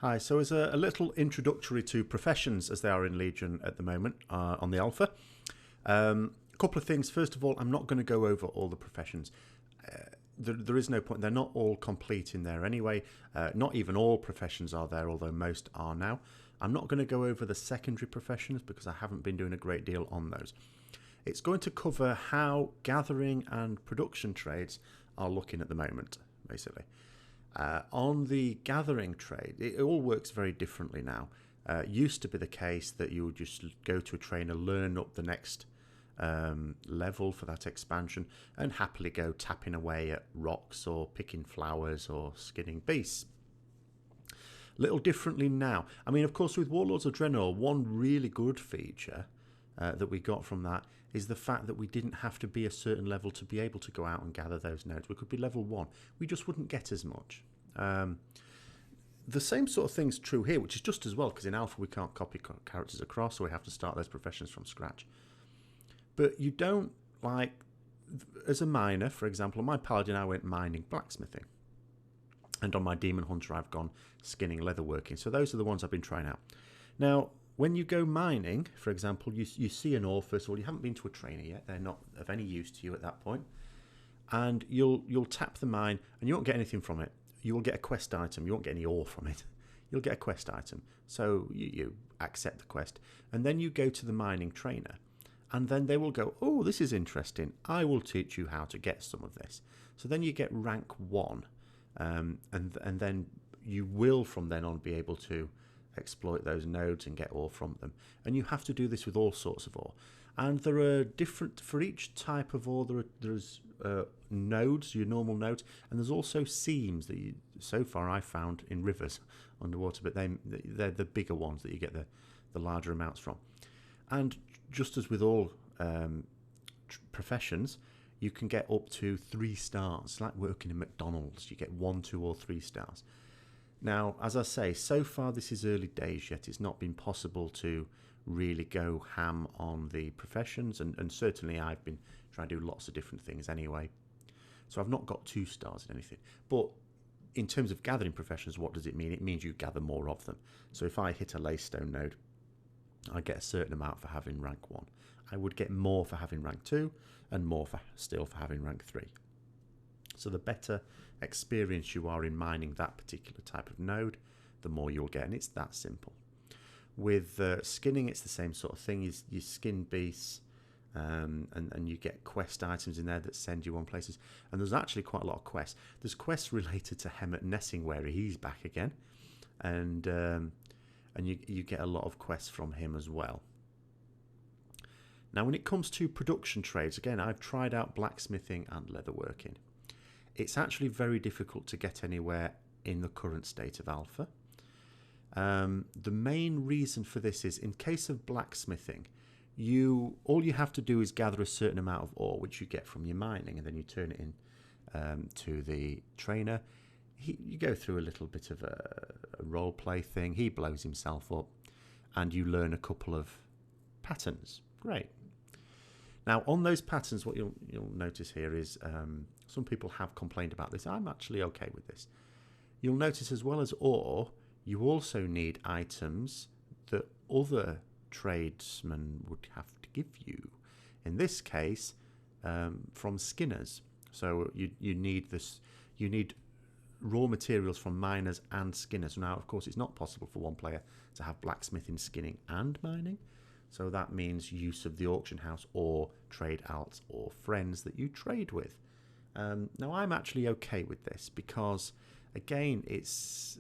Hi, so as a little introductory to professions as they are in Legion at the moment on the Alpha, a couple of things. First of all, I'm not going to go over all the professions. There is no point. They're not all complete in there anyway. Not even all professions are there, although most are now. I'm not going to go over the secondary professions because I haven't been doing a great deal on those. It's going to cover how gathering and production trades are looking at the moment, basically. On the gathering trade, it all works very differently now. Used to be the case that you would just go to a trainer, learn up the next level for that expansion, and happily go tapping away at rocks or picking flowers or skinning beasts. Little differently now. I mean, of course, with Warlords of Draenor, one really good feature that we got from that is the fact that we didn't have to be a certain level to be able to go out and gather those nodes. We could be level 1. We just wouldn't get as much. The same sort of thing's true here, which is just as well, because in Alpha we can't copy characters across, so we have to start those professions from scratch. But you don't, like, as a miner, for example, on my Paladin I went mining blacksmithing. And on my Demon Hunter I've gone skinning leatherworking. So those are the ones I've been trying out. Now, when you go mining, for example, you see an ore. First of all, you haven't been to a trainer yet. They're not of any use to you at that point. And you'll tap the mine, and you won't get anything from it. You will get a quest item. You won't get any ore from it. You'll get a quest item. So you accept the quest. And then you go to the mining trainer. And then they will go, oh, this is interesting. I will teach you how to get some of this. So then you get rank 1. And then you will from then on be able to exploit those nodes and get ore from them. And you have to do this with all sorts of ore. And there are different, for each type of ore, there's nodes, your normal nodes, and there's also seams that you, so far I found in rivers underwater, but they're the bigger ones that you get the larger amounts from. And just as with all professions, you can get up to 3 stars. It's like working in McDonald's. You get 1, 2, or 3 stars. Now, as I say, so far this is early days yet. It's not been possible to really go ham on the professions, and certainly I've been trying to do lots of different things anyway. So I've not got 2 stars in anything. But in terms of gathering professions, what does it mean? It means you gather more of them. So if I hit a laystone node, I get a certain amount for having rank 1. I would get more for having rank 2 and more still for having rank 3. So the better experience you are in mining that particular type of node, the more you'll get, and it's that simple. With skinning, it's the same sort of thing. You skin beasts, and you get quest items in there that send you on places. And there's actually quite a lot of quests. There's quests related to Hemmet Nessingwary. He's back again, and you get a lot of quests from him as well. Now, when it comes to production trades, again, I've tried out blacksmithing and leatherworking. It's actually very difficult to get anywhere in the current state of Alpha. The main reason for this is, in case of blacksmithing, all you have to do is gather a certain amount of ore, which you get from your mining, and then you turn it in to the trainer. You go through a little bit of a role play thing. He blows himself up, and you learn a couple of patterns. Great. Now, on those patterns, what you'll notice here is some people have complained about this. I'm actually okay with this. You'll notice, as well as ore, you also need items that other tradesmen would have to give you. In this case, from skinners. So you need this. You need raw materials from miners and skinners. Now, of course, it's not possible for one player to have blacksmithing, skinning, and mining. So that means use of the auction house or trade alts or friends that you trade with. Now, I'm actually okay with this because, again, it's,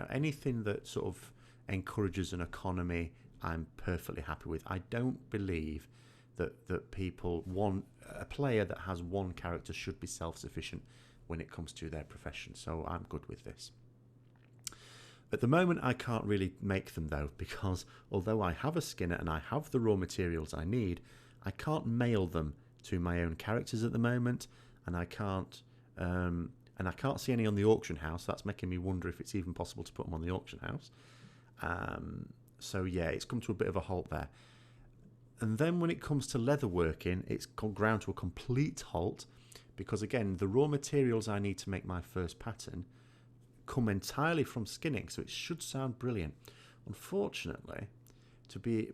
anything that sort of encourages an economy, I'm perfectly happy with. I don't believe that a player that has one character should be self-sufficient when it comes to their profession. So I'm good with this. At the moment, I can't really make them, though, because although I have a skinner and I have the raw materials I need, I can't mail them to my own characters at the moment, and I can't see any on the auction house. That's making me wonder if it's even possible to put them on the auction house. So yeah, it's come to a bit of a halt there. And then when it comes to leatherworking, it's ground to a complete halt because, again, the raw materials I need to make my first pattern come entirely from skinning, so it should sound brilliant. Unfortunately,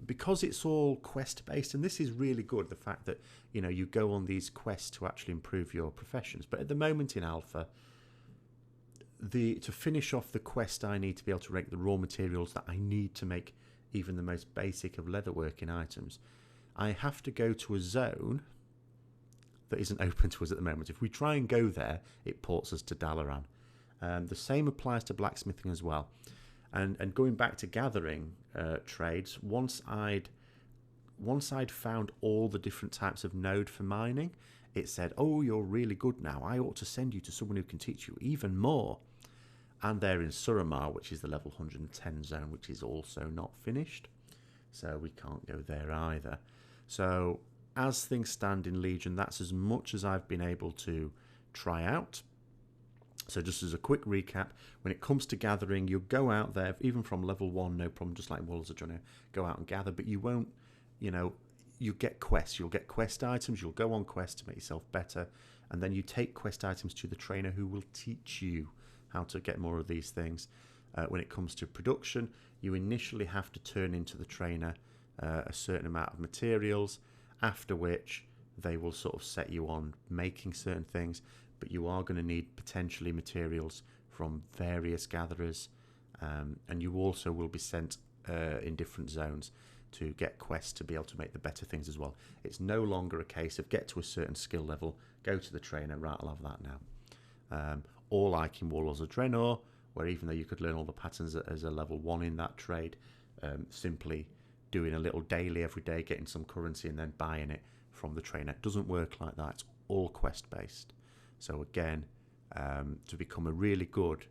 because it's all quest based, and this is really good, the fact that you go on these quests to actually improve your professions. But at the moment in alpha, to finish off the quest, I need to be able to make the raw materials that I need to make even the most basic of leatherworking items. I have to go to a zone that isn't open to us at the moment. If we try and go there, it ports us to Dalaran. The same applies to blacksmithing as well. And going back to gathering trades, once I'd found all the different types of node for mining, it said, "Oh, you're really good now. I ought to send you to someone who can teach you even more." And they're in Suramar, which is the level 110 zone, which is also not finished. So we can't go there either. So as things stand in Legion, that's as much as I've been able to try out. So just as a quick recap, when it comes to gathering, you'll go out there, even from level 1, no problem, just like Wolves are trying to go out and gather, but you won't, you get quests, you'll get quest items, you'll go on quests to make yourself better, and then you take quest items to the trainer who will teach you how to get more of these things. When it comes to production, you initially have to turn into the trainer a certain amount of materials, after which they will sort of set you on making certain things, but you are going to need potentially materials from various gatherers, and you also will be sent in different zones to get quests to be able to make the better things as well. It's no longer a case of get to a certain skill level, go to the trainer, right, I'll have that now. Or like in Warlords of Draenor, where even though you could learn all the patterns as a level 1 in that trade, simply doing a little daily every day, getting some currency and then buying it from the trainer. It doesn't work like that. It's all quest based. So again, to become a really good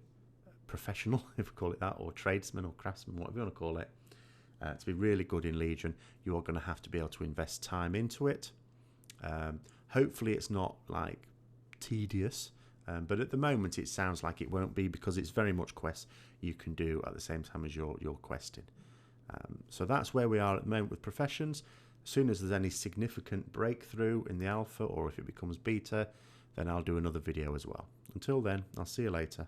professional, if we call it that, or tradesman or craftsman, whatever you want to call it, to be really good in Legion, you are going to have to be able to invest time into it. Hopefully it's not like tedious, but at the moment it sounds like it won't be, because it's very much quests you can do at the same time as you're questing. So that's where we are at the moment with professions. As soon as there's any significant breakthrough in the alpha, or if it becomes beta, then I'll do another video as well. Until then, I'll see you later.